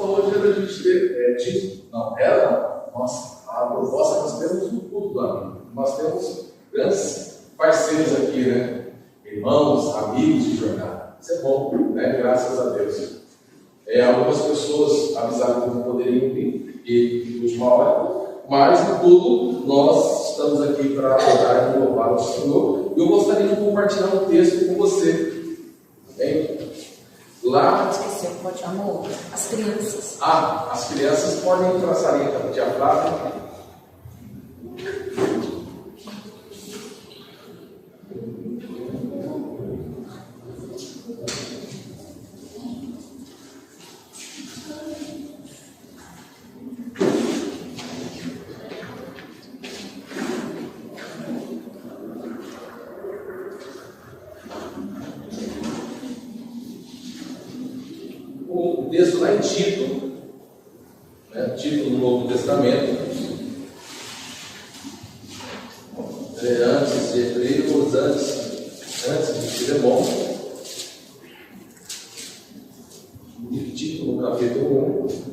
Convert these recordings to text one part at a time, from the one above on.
hoje era a gente ter, não, era, nossa, a proposta nós temos no culto do amigo. Nós temos grandes parceiros aqui, né? Irmãos, amigos de jornada. Isso é bom, né? Graças a Deus. Algumas pessoas avisaram que não poderiam vir, e de última hora, mas no tudo nós estamos aqui para adorar e louvar o Senhor. E eu gostaria de compartilhar um texto com você. Bem, lá. Esqueceu, pode, amor. As crianças. As crianças podem ir para a salinha da tia Flávia. O texto lá em Tito, né? Tito no Novo Testamento, antes de Hebreus, antes de Filemão, e Tito no capítulo 1.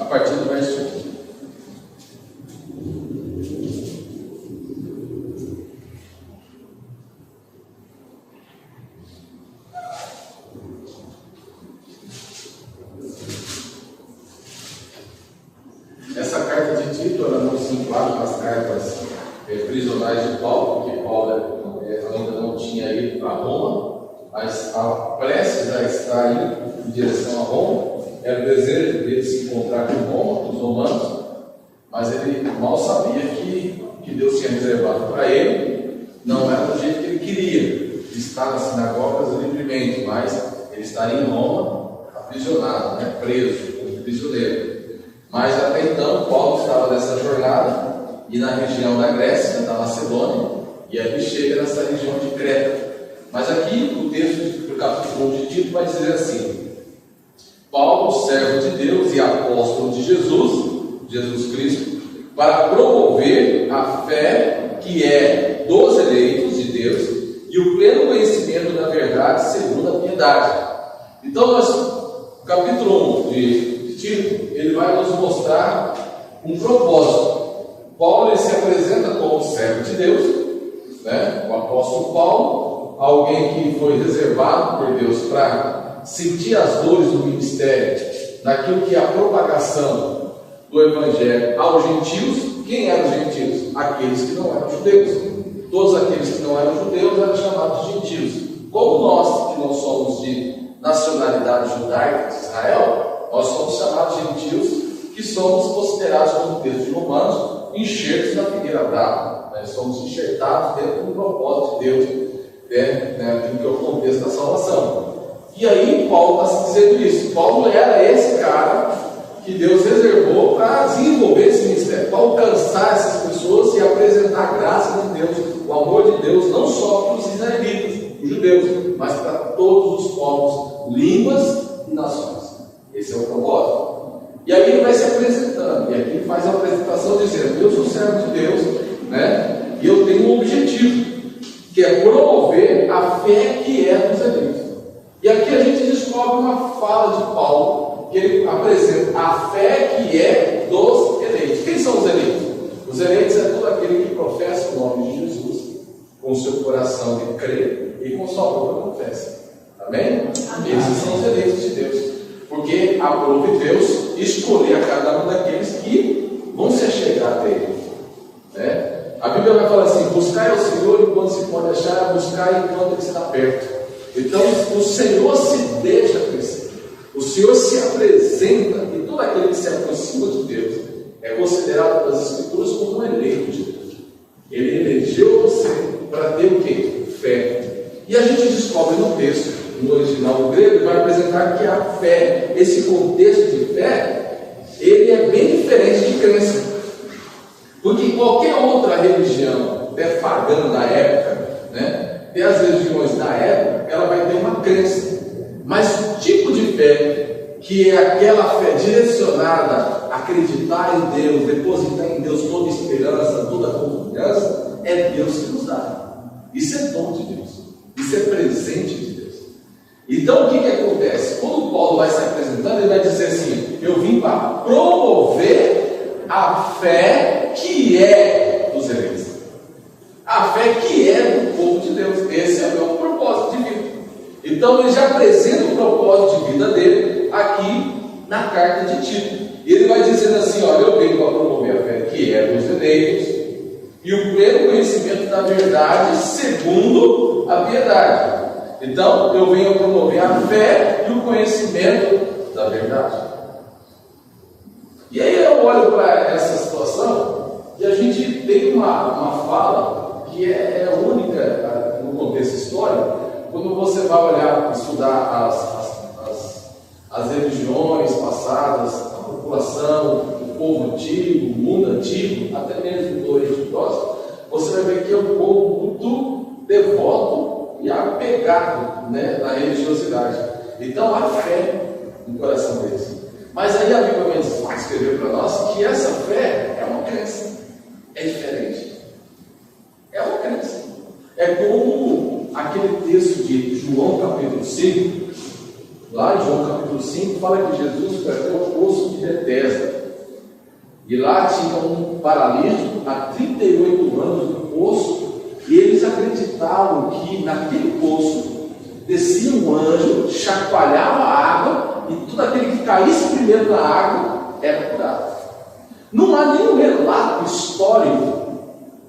A partir do verso 1. Essa carta de Tito, ela não se enquadra nas cartas prisionais de Paulo, porque Paulo ainda não tinha ido para Roma, mas a prece já está indo em direção a Roma. Era o desejo dele se encontrar com Roma, com os romanos, mas ele mal sabia que Deus tinha reservado para ele, não era do jeito que ele queria, estar nas sinagogas livremente, mas ele estaria em Roma aprisionado, né, preso, como prisioneiro. Mas até então Paulo estava nessa jornada, e na região da Grécia, da Macedônia, e ele chega nessa região de Creta. Mas aqui o texto do capítulo 1 de Tito vai dizer assim: Paulo, servo de Deus e apóstolo de Jesus Cristo, para promover a fé que é dos eleitos de Deus e o pleno conhecimento da verdade segundo a piedade. Então, o capítulo 1 de Tito, ele vai nos mostrar um propósito. Paulo, ele se apresenta como servo de Deus, né? O apóstolo Paulo, alguém que foi reservado por Deus para sentir as dores do ministério, naquilo que é a propagação do Evangelho aos gentios. Quem eram os gentios? Aqueles que não eram judeus. Todos aqueles que não eram judeus eram chamados de gentios. Como nós, que não somos de nacionalidade judaica de Israel, nós somos chamados de gentios, que somos considerados, como texto de Romanos, enxertos da figueira brava. Nós somos enxertados dentro do propósito de Deus, aquilo que é o contexto da salvação. E aí Paulo está se dizendo isso. Paulo era esse cara que Deus reservou para desenvolver esse ministério, para alcançar essas pessoas e apresentar a graça de Deus, o amor de Deus, não só para os israelitas, os judeus, mas para todos os povos, línguas e nações. Esse é o propósito. E aí ele vai se apresentando, e aqui ele faz a apresentação dizendo: eu sou servo de Deus, né? E eu tenho um objetivo, que é promover a fé que é dos eleitos. E aqui a gente descobre uma fala de Paulo, que ele apresenta a fé que é dos eleitos. Quem são os eleitos? Os eleitos é todo aquele que professa o nome de Jesus, com o seu coração ele crê e com sua boca confessa. Amém? Amém. Esses são os eleitos de Deus. Porque aprove Deus escolher a cada um daqueles que vão se achegar até Ele, né? A Bíblia vai falar assim: buscai ao Senhor enquanto se pode achar, buscai enquanto Ele está perto. Então o Senhor se deixa conhecer, o Senhor se apresenta, e todo aquele que se aproxima de Deus é considerado pelas Escrituras como um eleito de Deus. Ele elegeu você para ter o quê? Fé. E a gente descobre no texto, no original grego, vai apresentar que a fé, esse contexto de fé, ele é bem diferente de crença. Porque qualquer outra religião, até pagã da época, né, até as religiões da época, ela vai ter uma crença. Mas o tipo de fé que é aquela fé direcionada a acreditar em Deus, depositar em Deus toda esperança, toda confiança, é Deus que nos dá. Isso é dom de Deus, isso é presente de Deus. Então o que acontece? Quando Paulo vai se apresentando, ele vai dizer assim: eu vim para promover a fé que é dos eleitos, a fé que é do povo de Deus. Esse é o meu propósito de vida. Então ele já apresenta o propósito de vida dele aqui na carta de Tito. E ele vai dizendo assim: olha, eu venho para promover a fé que é dos eleitos e o pleno conhecimento da verdade segundo a piedade. Então eu venho promover a fé e o conhecimento da verdade. E aí eu olho para essa situação e a gente tem uma fala que é única no contexto histórico. Quando você vai olhar, estudar as religiões passadas, a população, o povo antigo, o mundo antigo, até mesmo do Oriente Próximo, você vai ver que é um povo muito devoto e apegado, né, na religiosidade. Então há fé no coração deles. Mas aí a Bíblia vai escrever para nós que essa fé é uma crença, é diferente. É uma crença. É como aquele texto de João capítulo 5, lá em João capítulo 5, fala que Jesus foi até o poço de Betesda. E lá tinha um paralítico há 38 anos no poço, e eles acreditavam que naquele poço descia um anjo, chacoalhava a água, e todo aquele que caísse primeiro na água era curado. Não há nenhum relato histórico,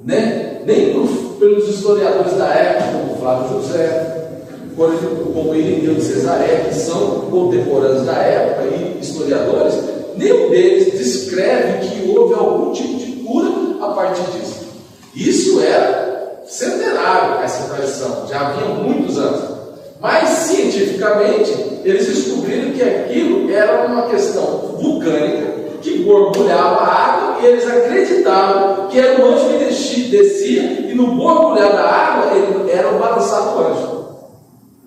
né? Nem pelos historiadores da época, como Flávio José, como Irineu de Cesareia, que são contemporâneos da época e historiadores, nenhum deles descreve que houve algum tipo de cura a partir disso. Isso era centenário, essa tradição, já havia muitos anos. Mas cientificamente, eles descobriram que aquilo era uma questão vulcânica que borbulhava a água, e eles acreditavam que era um anjo que descia, e no borbulhar da água ele era o balançado do anjo.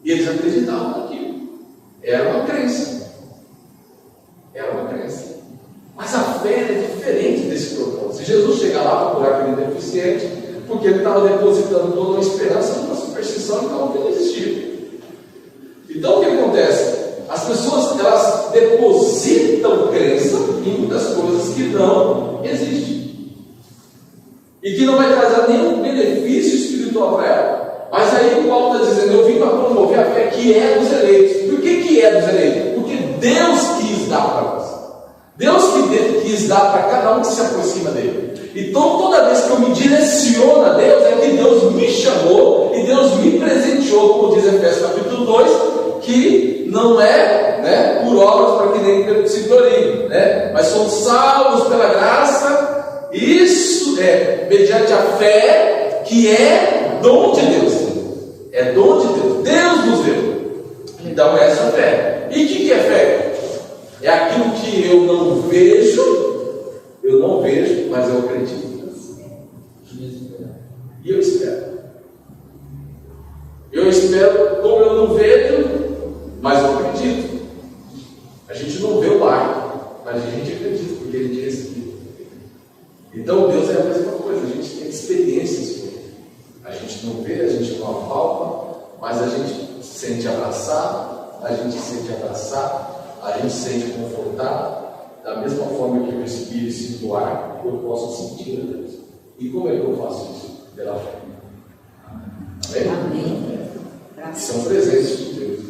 E eles acreditavam naquilo. Era uma crença. Era uma crença. Mas a fé é diferente desse propósito. Se Jesus chegar lá para curar aquele deficiente, porque ele estava depositando toda uma esperança numa superstição que não existia. Então o que acontece? As pessoas, elas depositam crença em muitas coisas que não existem e que não vai trazer nenhum benefício espiritual para ela. Mas aí o Paulo está dizendo: eu vim para promover a fé que é dos eleitos. Por que é dos eleitos? Porque Deus quis dar para nós. Deus quis dar para cada um que se aproxima dele. Então toda vez que eu me direciono a Deus, é que Deus me chamou e Deus me presenteou, como diz Efésios capítulo 2, que não é, né, por obras para que nem se gloriem, né, mas somos salvos pela graça. Isso é mediante a fé, que é dom de Deus. É dom de Deus. Deus nos deu. Então essa é a fé. E o que é fé? É aquilo que eu não vejo, mas eu acredito. E eu espero. Eu espero como eu não vejo, mas eu acredito. A gente não vê o ar, mas a gente acredita, porque a gente respira. Então Deus é a mesma coisa, a gente tem experiências com Ele. A gente não vê, a gente não apalpa, mas a gente se sente abraçado, a gente se sente confortado. Da mesma forma que eu respiro e sinto o ar, eu posso sentir a Deus. E como é que eu faço isso? Pela fé. Amém? São presentes de Deus.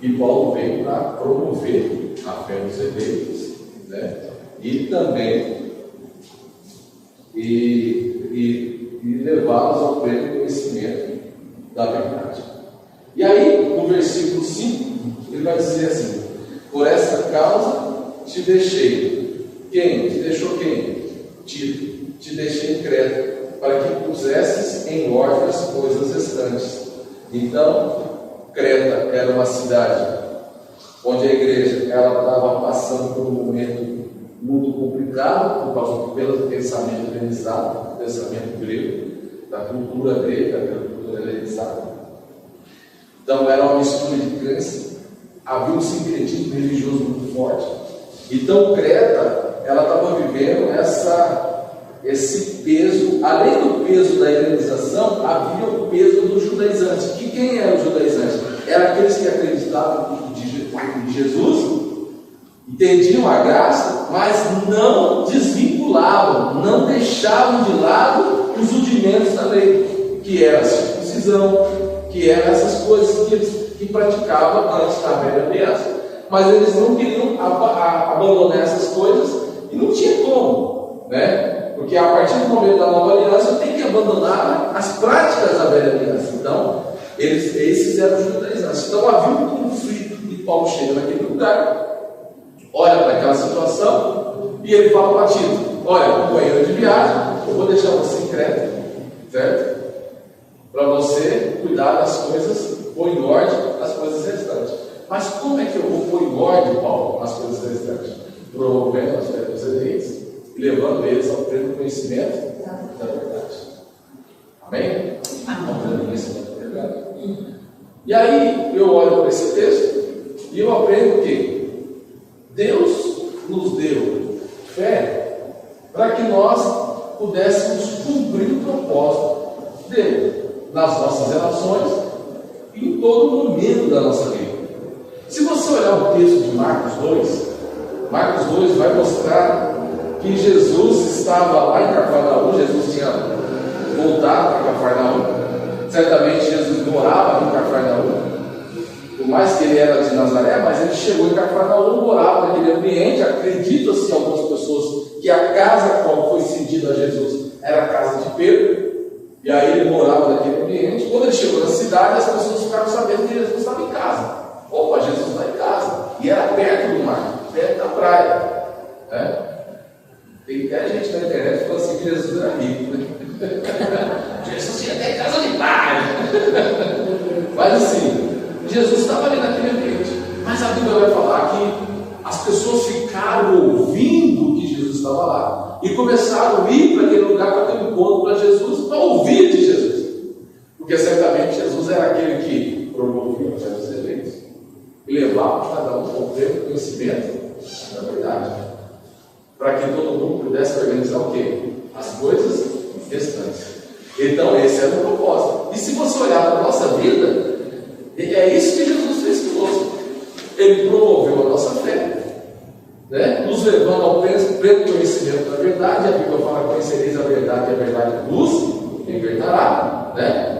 E Paulo veio para promover a fé dos eleitos, né? E também e levá-los ao pleno conhecimento da verdade. E aí, no versículo 5, ele vai dizer assim: por essa causa te deixei. Quem? Te deixou quem? Tito. Te deixei em Creta, para que pusesses em ordem as coisas restantes. Então, Creta era uma cidade onde a igreja estava passando por um momento muito complicado, por causa pelo pensamento helenizado, pensamento grego, da cultura grega, da cultura helenizada. Então era uma mistura de crença havia um sincretismo religioso muito forte. Então Creta, ela estava vivendo esse peso, além do peso da helenização, havia o peso do judaizante. E quem era o judaizante? Eram aqueles que acreditavam em Jesus, entendiam a graça, mas não desvinculavam, não deixavam de lado os rudimentos da lei, que era a circuncisão, que eram essas coisas que praticavam antes da velha aliança. Mas eles não queriam abandonar essas coisas e não tinha como, né? Porque a partir do momento da nova aliança tem que abandonar as práticas da velha aliança. Então, esses eram os judaizantes. Então havia um conflito e Paulo chega naquele lugar, olha para aquela situação e ele fala para Tito: olha, companheiro de viagem, eu vou deixar você em Creta, certo? Para você cuidar das coisas, pôr em ordem as coisas restantes. Mas como é que eu vou pôr em ordem, Paulo, as coisas restantes? Promovendo as fé dos eleitos e levando eles ao pleno conhecimento da verdade. Amém? Ao pleno conhecimento da verdade. E aí eu olho para esse texto e eu aprendo que Deus nos deu fé para que nós pudéssemos cumprir o propósito dele nas nossas relações e em todo momento da nossa vida. Se você olhar o texto de Marcos 2 vai mostrar que Jesus estava lá em Cafarnaum. Jesus tinha voltado para Cafarnaum. Certamente Jesus morava em Cafarnaum, por mais que ele era de Nazaré, mas ele chegou em Cafarnaum, morava naquele ambiente. Acredita-se algumas pessoas que a casa qual foi cedida a Jesus era a casa de Pedro, e aí ele morava naquele ambiente. Quando ele chegou na cidade, as pessoas ficaram sabendo que Jesus estava em casa. Opa, Jesus está em casa, e era perto do mar, perto da praia, né? Tem até gente na internet que fala assim que Jesus era rico, né? Jesus tinha até casa de praia. Mas assim, Jesus estava ali naquele ambiente. Mas a Bíblia vai falar que as pessoas ficaram ouvindo que Jesus estava lá e começaram a ir para aquele lugar para ter um encontro para Jesus, para ouvir de Jesus. Porque certamente Jesus era aquele que promovia os seus eleitos e levava cada um ao pleno conhecimento da verdade, para que todo mundo pudesse organizar o quê? As coisas restantes. Então esse era o propósito. E se você olhar para a nossa vida, é isso que Jesus fez conosco. Ele promoveu a nossa fé, né? Nos levando ao pleno conhecimento da verdade. A Bíblia fala: conhecereis a verdade e a verdade vos libertará, né?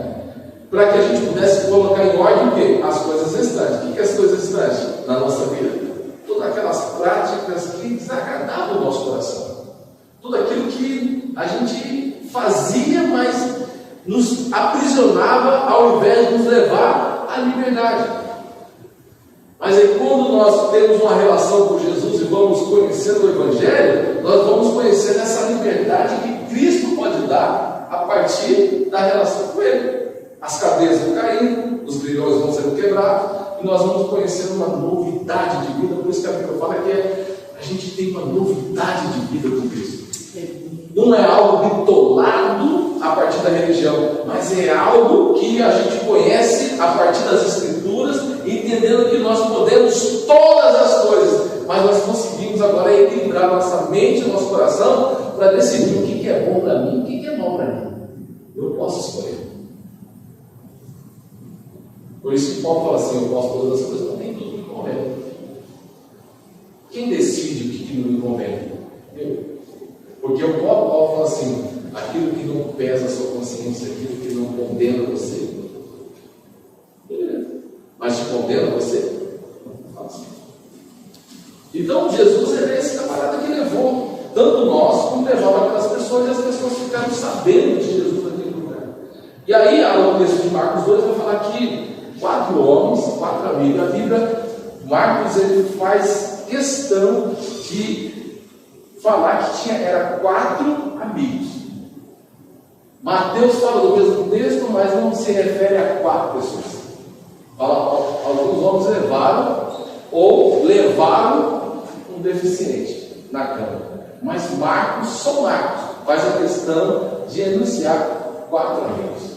Para que a gente pudesse colocar em ordem o quê? As coisas restantes. O que é as coisas restantes na nossa vida? Todas aquelas práticas que desagradavam o nosso coração, tudo aquilo que a gente fazia, mas nos aprisionava ao invés de nos levar à liberdade. Mas aí, quando nós temos uma relação com Jesus e vamos conhecendo o Evangelho, nós vamos conhecendo essa liberdade que Cristo pode dar a partir da relação com Ele. As cadeias vão caindo, os grilhões vão sendo quebrados, e nós vamos conhecendo uma novidade de vida. Por isso que a Bíblia fala que a gente tem uma novidade de vida com Cristo. Não é algo bitolado a partir da religião, mas é algo que a gente conhece a partir das Escrituras, entendendo que nós podemos todas as coisas, mas nós conseguimos agora equilibrar nossa mente e nosso coração para decidir o que é bom para mim e o que é mal para mim. Eu posso escolher. Por isso que Paulo fala assim: eu posso todas as coisas, mas nem tudo me convém. Quem decide o que não me convém? Eu. Porque o Paulo fala assim: aquilo que não pesa a sua consciência, aquilo que não condena você, mas te condena você, fala assim. Então Jesus é esse camarada que levou tanto nós como levava aquelas pessoas, e as pessoas ficaram sabendo de Jesus naquele lugar. E aí, ao texto de Marcos 2 vai falar que 4 homens, 4 amigos. A Bíblia, Marcos, ele faz questão de falar que era 4 amigos. Mateus fala do mesmo texto, mas não se refere a 4 pessoas. Fala, alguns homens levaram um deficiente na cama. Mas Marcos, só Marcos, faz a questão de enunciar 4 amigos.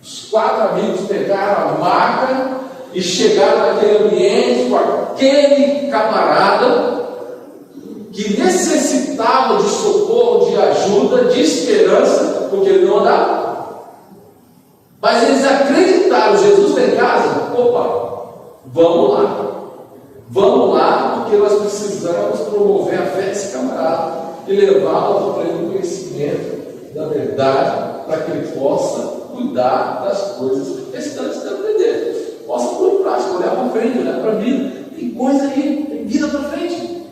Os 4 amigos pegaram a maca e chegaram naquele ambiente com aquele camarada que necessitava de socorro, de ajuda, de esperança, porque ele não andava. Mas eles acreditaram, Jesus está em casa? Opa, vamos lá, porque nós precisamos promover a fé desse camarada e levá-lo ao pleno conhecimento da verdade, para que ele possa cuidar das coisas restantes da vida dele. Possa pôr em prática, olhar para frente, olhar para a vida. Tem coisa aí, tem vida para frente.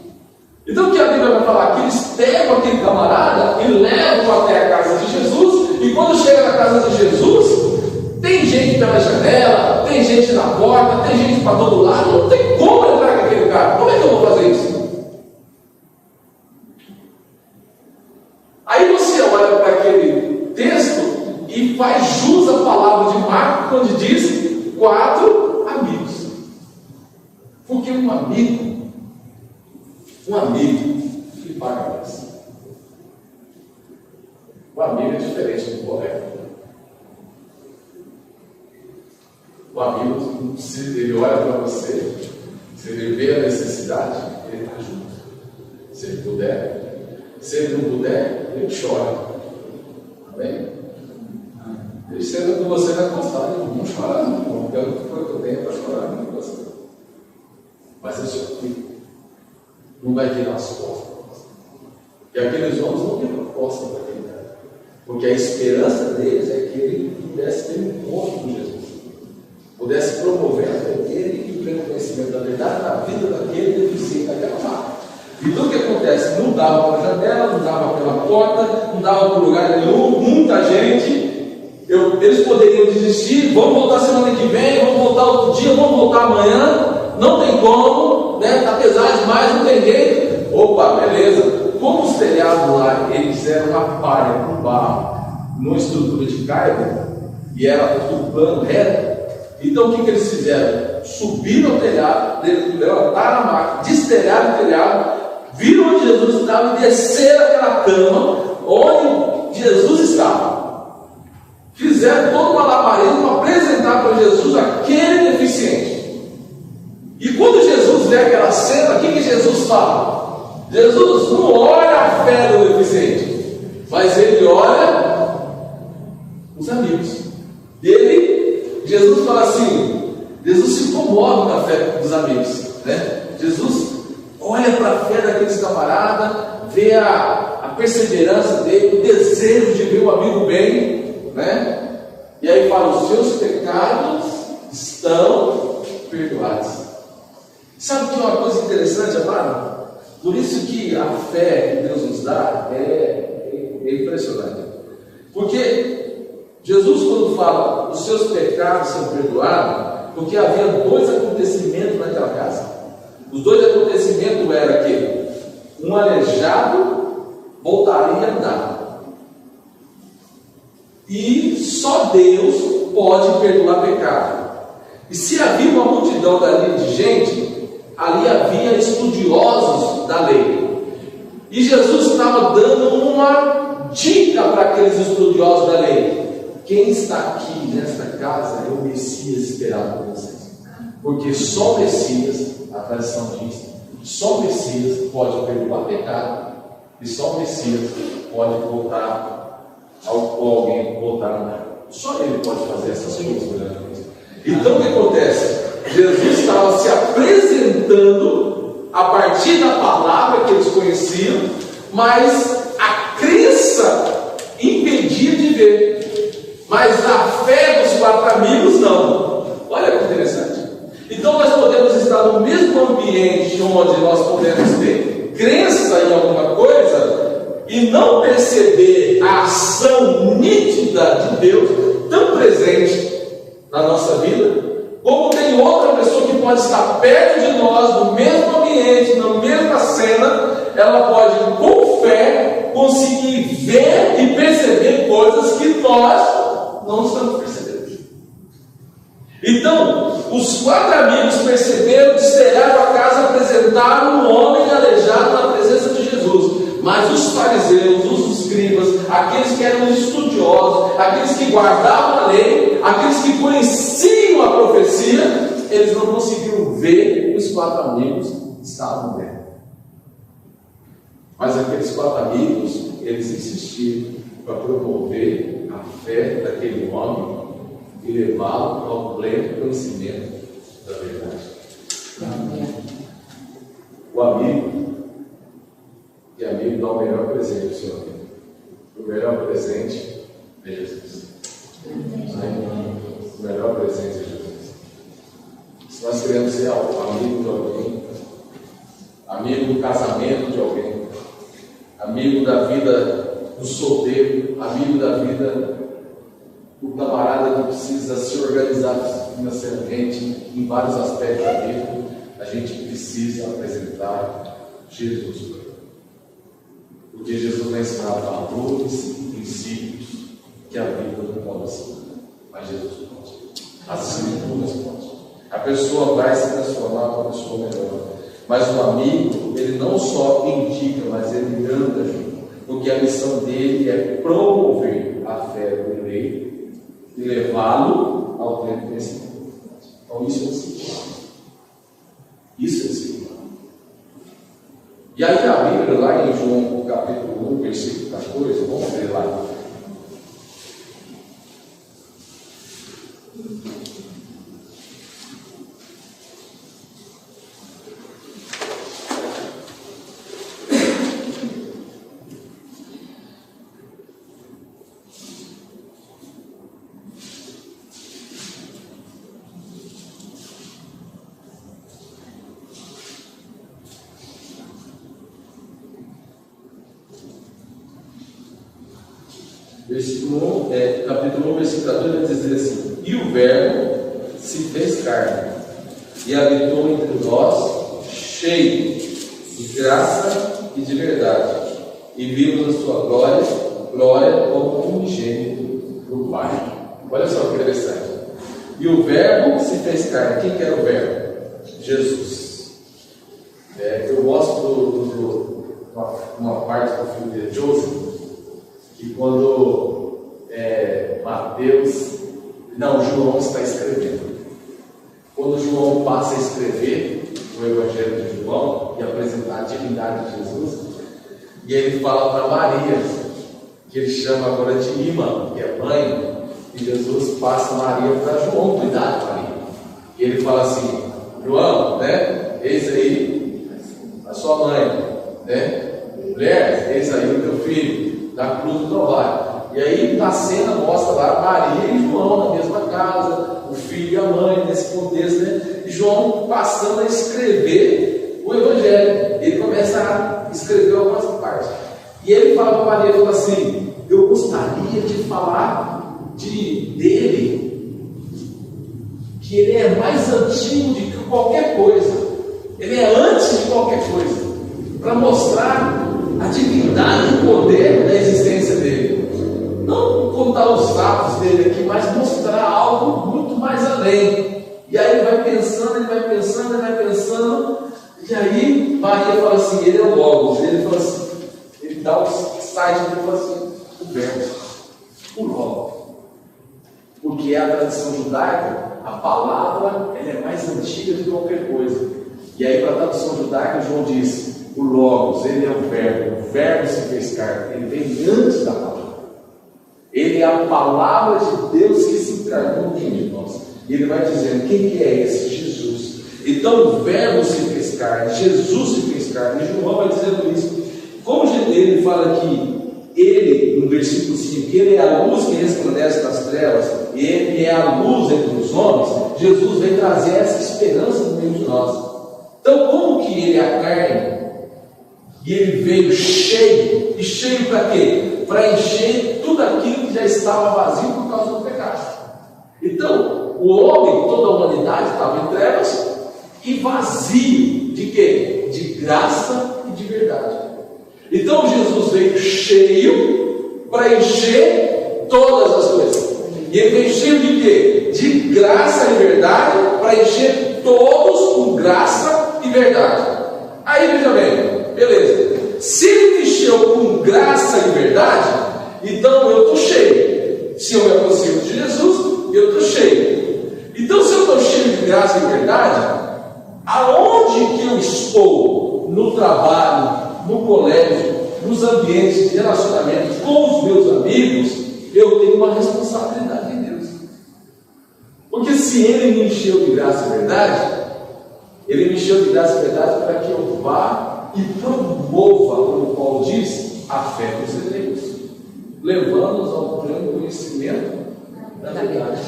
Então o que a Bíblia vai falar? Que eles pegam aquele camarada e levam até a casa de Jesus, e quando chega na casa de Jesus, tem gente pela janela, tem gente na porta, tem gente para todo lado, não tem como entrar com aquele cara. Como é que eu vou fazer isso? Aí você olha para aquele texto e faz jus à palavra de Marcos, quando diz 4 amigos. Porque um amigo que paga mais. O amigo é diferente do colega. O amigo, se ele olha para você, se ele vê a necessidade, ele está junto. Se ele puder. Se ele não puder, ele chora. Amém? Ele senta com você na costada, não chora não, porque eu não tenho para chorar com você. Mas ele só fica. Não vai virar as costas. E aqueles homens não viram a costa para aquele cara. Porque a esperança deles é que ele pudesse ter um encontro com Jesus. Pudesse promover a fé dele e o pleno conhecimento da verdade na vida daquele deficiente, daquela vaca. E tudo que acontece, não dava para a janela, não dava pela porta, não dava para lugar nenhum, muita gente. Eles poderiam desistir, vamos voltar semana que vem, vamos voltar outro dia, vamos voltar amanhã, não tem como, né? Está pesado demais, não tem jeito. Opa, beleza. Como os telhados lá, eles eram uma palha com barro, numa estrutura de carga, e era tudo plano, reto. Então o que eles fizeram? Subiram ao telhado, levantaram a máquina, destelharam o telhado, viram onde Jesus estava e desceram aquela cama onde Jesus estava. Fizeram todo o malabarismo para apresentar para Jesus aquele deficiente. E quando Jesus vê aquela cena, o que Jesus fala? Jesus não olha a fé do deficiente, mas ele olha os amigos dele. Jesus fala assim, Jesus se comove na fé dos amigos, né? Jesus olha para a fé daqueles camaradas, vê a perseverança dele, o desejo de ver o amigo bem, né? E aí fala, os seus pecados estão perdoados. Sabe que é uma coisa interessante, amado? Por isso que a fé que Deus nos dá é impressionante. Porque Jesus, quando fala, os seus pecados são perdoados, porque havia 2 acontecimentos naquela casa. Os 2 acontecimentos eram que um aleijado voltaria a andar. E só Deus pode perdoar pecado. E se havia uma multidão dali de gente, ali havia estudiosos da lei. E Jesus estava dando uma dica para aqueles estudiosos da lei. Quem está aqui nesta casa é o Messias esperado por vocês. Porque só o Messias, a tradição diz, só o Messias pode perdoar pecado, e só o Messias pode voltar ou alguém voltar a andar. Só ele pode fazer essas coisas. Então o que acontece? Jesus estava se apresentando a partir da palavra que eles conheciam, mas a crença impedia de ver. Mas a fé dos 4 amigos não. Olha que interessante. Então nós podemos estar no mesmo ambiente onde nós podemos ter crença em alguma coisa e não perceber a ação nítida de Deus tão presente na nossa vida, como tem outra pessoa que pode estar perto de nós, no mesmo ambiente, na mesma cena, ela pode com fé conseguir ver e perceber coisas que nós não estamos percebendo. Então, os 4 amigos perceberam, destelharam a casa, apresentaram um homem aleijado na presença de Jesus. Mas os fariseus, os escribas, aqueles que eram estudiosos, aqueles que guardavam a lei, aqueles que conheciam a profecia, eles não conseguiram ver que os 4 amigos estavam bem. Mas aqueles 4 amigos, eles insistiram para promover a fé daquele homem e levá-lo ao pleno conhecimento da verdade. O amigo, que amigo dá o melhor presente ao seu amigo. O melhor presente é Jesus. O melhor presente é Jesus. Se nós queremos ser amigo de alguém, amigo do casamento de alguém, amigo da vida do solteiro, amigo da vida do camarada que precisa se organizar financeiramente em vários aspectos da vida, a gente precisa apresentar Jesus para ele. Porque Jesus vai ensinar valores, princípios que a vida não pode ensinar, mas Jesus pode. As escrituras podem. A pessoa vai se transformar numa pessoa melhor. Mas o amigo, ele não só indica, mas ele anda junto. Porque a missão dele é promover a fé do eleito e levá-lo ao pleno conhecimento. Então isso é disciplina. Isso é disciplina. E aí a Bíblia, lá em João capítulo 1, versículo 14, vamos ver lá. Capítulo 1, versículo 14, vai dizer assim: e o Verbo se fez carne e habitou entre nós, cheio de graça e de verdade, e vimos a sua glória como unigênito do Pai. Olha só que interessante. E o Verbo se fez carne. Quem que era o Verbo? Jesus. Eu gosto uma parte do filme de Joseph, que quando João está escrevendo. Quando João passa a escrever o Evangelho de João e apresentar a divindade de Jesus, e ele fala para Maria, que ele chama agora de irmã, que é mãe, e Jesus passa Maria para João cuidar de Maria. E ele fala assim: João, né? Eis aí a sua mãe, né? Mulher, eis aí o teu filho, da cruz do Calvário. E aí na cena mostra lá Maria e João na mesma casa, o filho e a mãe, nesse contexto, né? E João passando a escrever o Evangelho. Ele começa a escrever algumas partes. E ele fala para Maria, fala assim: eu gostaria de falar dele, que ele é mais antigo de que qualquer coisa. Ele é antes de qualquer coisa, para mostrar a divindade e o poder da existência dele. Não contar os fatos dele aqui, mas mostrar algo muito mais além. E aí ele vai pensando, e aí Maria fala assim: ele é o Logos. Ele fala assim, ele dá o site, ele fala assim: o Verbo, o Logos. Porque a tradição judaica, a palavra ela é mais antiga do que qualquer coisa. E aí para a tradução judaica, João diz: o Logos, ele é o Verbo se fez carne, ele vem antes da palavra. Ele é a palavra de Deus que se encarnou no meio de nós. E ele vai dizendo: quem que é esse? Jesus. Então o Verbo se fez carne, Jesus se fez carne. E João vai dizendo isso. Como ele fala que ele, no versículo 5, que ele é a luz que resplandece nas trevas, e ele é a luz entre os homens, Jesus vem trazer essa esperança no meio de nós. Então, como que ele é a carne? E ele veio cheio. E cheio para quê? Para encher tudo aquilo que já estava vazio por causa do pecado. Então, o homem, toda a humanidade estava em trevas e vazio de quê? De graça e de verdade. Então Jesus veio cheio para encher todas as coisas. E ele veio cheio de quê? De graça e verdade, para encher todos com graça e verdade. Aí veja bem, beleza. Se ele me encheu com graça e verdade, então eu estou cheio. Se eu me aproximo de Jesus, eu estou cheio. Então, se eu estou cheio de graça e verdade, aonde que eu estou, no trabalho, no colégio, nos ambientes de relacionamento com os meus amigos, eu tenho uma responsabilidade em Deus. Porque se Ele me encheu de graça e verdade, Ele me encheu de graça e verdade para que eu vá e promova, como Paulo diz, a fé dos eleitos, levando-os ao pleno conhecimento da verdade.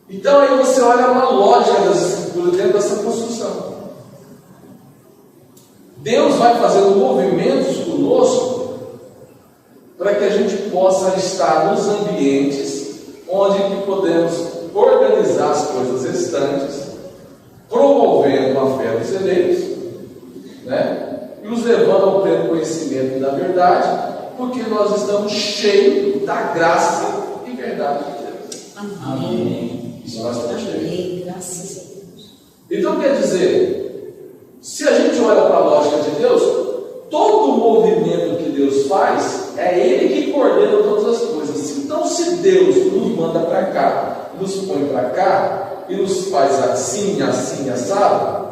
Então aí você olha uma lógica das Escrituras dentro dessa construção. Deus vai fazendo movimentos conosco para que a gente possa estar nos ambientes onde que podemos organizar as coisas restantes, promovendo a fé dos eleitos, né? E os levando ao pleno conhecimento da verdade, porque nós estamos cheios da graça e verdade de Deus. Amém. Isso nós estamos cheios. Amém. Graças a Deus. Então quer dizer, se a gente olha para a lógica de Deus, todo o movimento que Deus faz, é Ele que coordena todas as coisas. Então, se Deus nos manda para cá, nos põe para cá, e nos faz assim, assim, assado,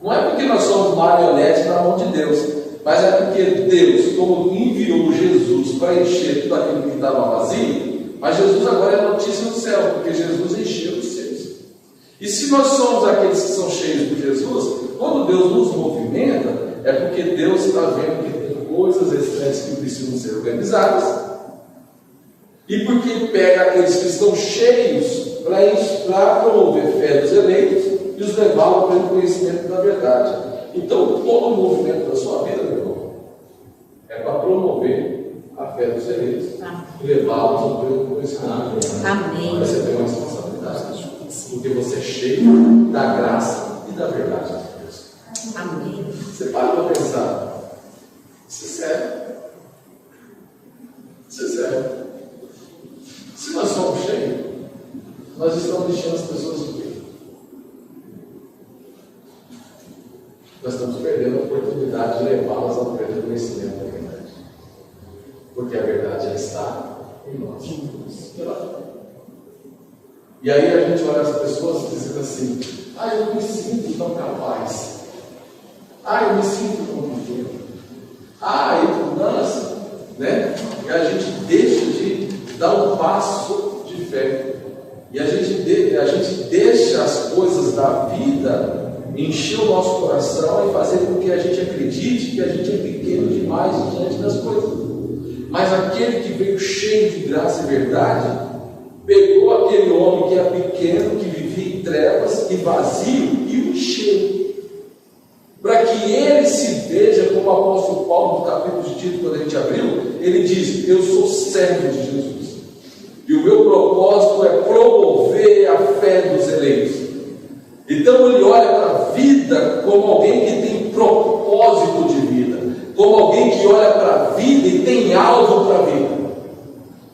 não é porque nós somos marionetes na mão de Deus, mas é porque Deus, como enviou Jesus para encher tudo aquilo que estava vazio, mas Jesus agora é notícia no céu, porque Jesus encheu os seus. E se nós somos aqueles que são cheios de Jesus, quando Deus nos movimenta, é porque Deus está vendo que tem coisas restantes que precisam ser organizadas, e porque pega aqueles que estão cheios para promover fé dos eleitos e os levá-los pelo conhecimento da verdade. Então, todo o movimento da sua vida, meu irmão, é para promover a fé dos eleitos e levá-los ao pelo conhecimento da verdade. Amém. Você tem uma responsabilidade, porque você é cheio da graça e da verdade de Deus. Amém. Você para para pensar, isso é sério. Isso é sério. Se nós somos cheios, nós estamos deixando as pessoas de quê? Nós estamos perdendo a oportunidade de levá-las ao pleno conhecimento da verdade. Porque a verdade já está em nós. E aí a gente olha as pessoas dizendo assim: ah, eu me sinto tão capaz. Ah, eu me sinto tão pequeno. Ah, eu danço, né? E a gente deixa de dar um passo de fé. E a gente deixa as coisas da vida encher o nosso coração e fazer com que a gente acredite que a gente é pequeno demais diante das coisas. Mas aquele que veio cheio de graça e verdade, pegou aquele homem que era pequeno, que vivia em trevas e vazio, e o encheu. Para que ele se veja, como o apóstolo Paulo, no capítulo de Tito, quando a gente abriu, ele diz: eu sou servo de Jesus. E o meu propósito é promover a fé dos eleitos. Então ele olha para a vida como alguém que tem propósito de vida, como alguém que olha para a vida e tem algo para a vida.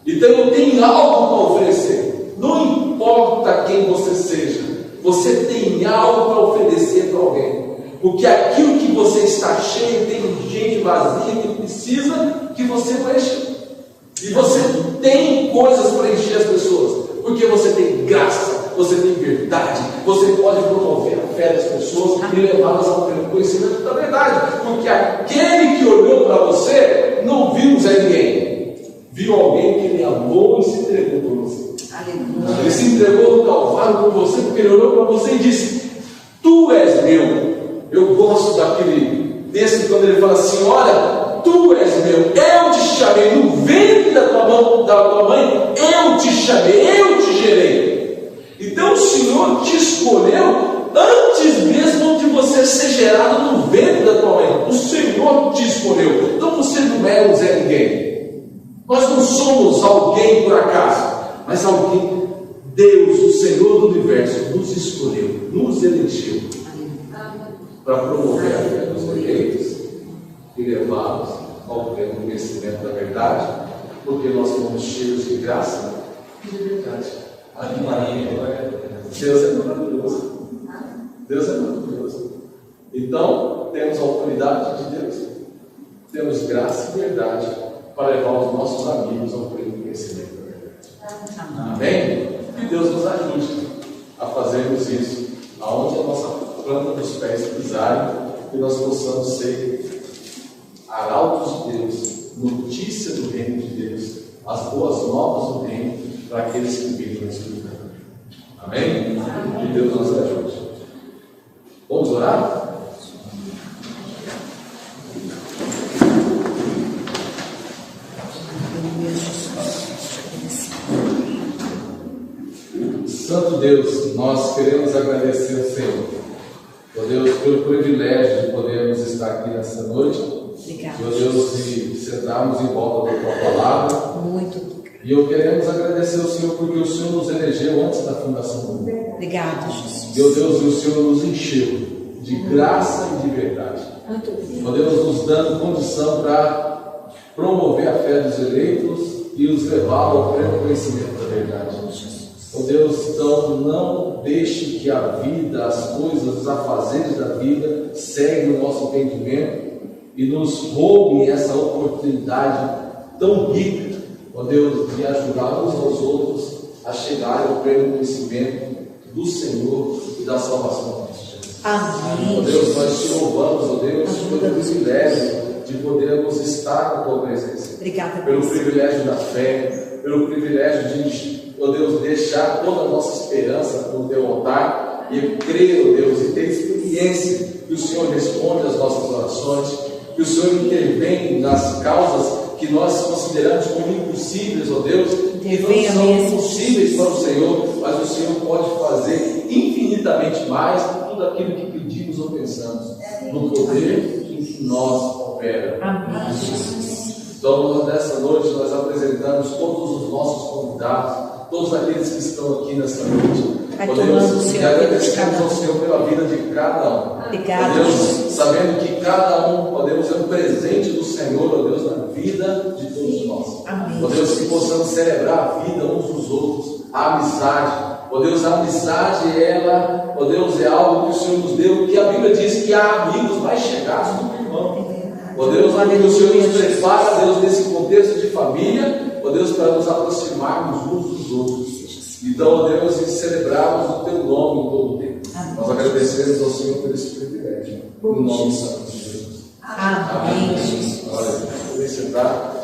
Então eu tenho algo para oferecer. Não importa quem você seja, você tem algo para oferecer para alguém. Porque aquilo que você está cheio, tem gente vazia que precisa que você preencha. E você tem coisas para encher as pessoas, porque você tem graça, você tem verdade, você pode promover a fé das pessoas e levá-las ao pleno conhecimento da verdade. Porque aquele que olhou para você não viu Zé ninguém, viu alguém que ele amou e se entregou por você. Aleluia. Ele se entregou no Calvário por você, porque ele olhou para você e disse: tu és meu. Eu gosto daquele texto quando ele fala assim: olha, tu és meu, eu te chamei no ventre da tua mãe, eu te chamei, eu te gerei. Então o Senhor te escolheu antes mesmo de você ser gerado no ventre da tua mãe. O Senhor te escolheu. Então você não é um Zé Ninguém. Nós não somos alguém por acaso, mas alguém. Deus, o Senhor do universo, nos escolheu, nos elegeu para promover a fé dos eleitos e levá-los ao pleno conhecimento da verdade, porque nós somos cheios de graça e de verdade. Deus é maravilhoso. Deus é maravilhoso. Então, temos a autoridade de Deus, temos graça e verdade para levar os nossos amigos ao pleno conhecimento da verdade. Amém? Que Deus nos ajude fazermos isso, aonde a nossa planta dos pés pisarem, que nós possamos ser arautos de Deus, notícia do reino de Deus, as boas novas do reino para aqueles que vivem na escuridão. Amém? Que Deus nos ajude. Vamos orar? Santo Deus, nós queremos agradecer ao Senhor, ó Deus, pelo privilégio de podermos estar aqui nessa noite. Obrigada. Ó Deus, e sentarmos em volta da Tua palavra. Muito E eu queremos agradecer ao Senhor porque o Senhor nos elegeu antes da fundação do mundo. obrigado, Jesus. Meu Deus, e o Senhor nos encheu de graça e de verdade. Muito obrigado. Ó Deus, nos dando condição para promover a fé dos eleitos e os levar ao pleno conhecimento da verdade. Ó Deus, então não deixe que a vida, as coisas, os afazeres da vida seguem o nosso entendimento e nos roubem essa oportunidade tão rica, ó Deus, de ajudar uns aos outros a chegar ao pleno conhecimento do Senhor e da salvação de Jesus. Amém. Ó Deus, nós te louvamos, ó Deus, pelo privilégio de podermos estar na Tua presença. Obrigada, Pelo Deus. privilégio da fé, pelo privilégio de, ó Deus, deixar toda a nossa esperança no Teu altar e crer, ó Deus, e ter experiência que o Senhor responde às nossas orações, que o Senhor intervém nas causas que nós consideramos como impossíveis, ó Deus, que não são possíveis para o Senhor, mas o Senhor pode fazer infinitamente mais do que tudo aquilo que pedimos ou pensamos, no poder que nós opera. Amém. Então, nessa noite, nós apresentamos todos os nossos convidados, todos aqueles que estão aqui nesta noite. Vai tomando o Senhor, agradecemos ao Senhor pela vida de cada um. Obrigado, Ó Deus, Jesus. sabendo que cada um, ó Deus, é um presente do Senhor, ó Deus, na vida de todos nós. Amém. Ó Deus, que possamos celebrar a vida uns dos outros, a amizade. Ó Deus, a amizade, ela, ó Deus, é algo que o Senhor nos deu, que a Bíblia diz que há amigos mais chegados do que irmão. Ó Deus, que o Senhor nos prepara, Deus, nesse contexto de família, ó Deus, para nos aproximarmos uns dos outros. Então, ó Deus, e celebrarmos o Teu nome em todo o tempo. Nós agradecemos ao Senhor por esse privilégio. Em nome santo de Jesus. Amém. Olha, podem sentar.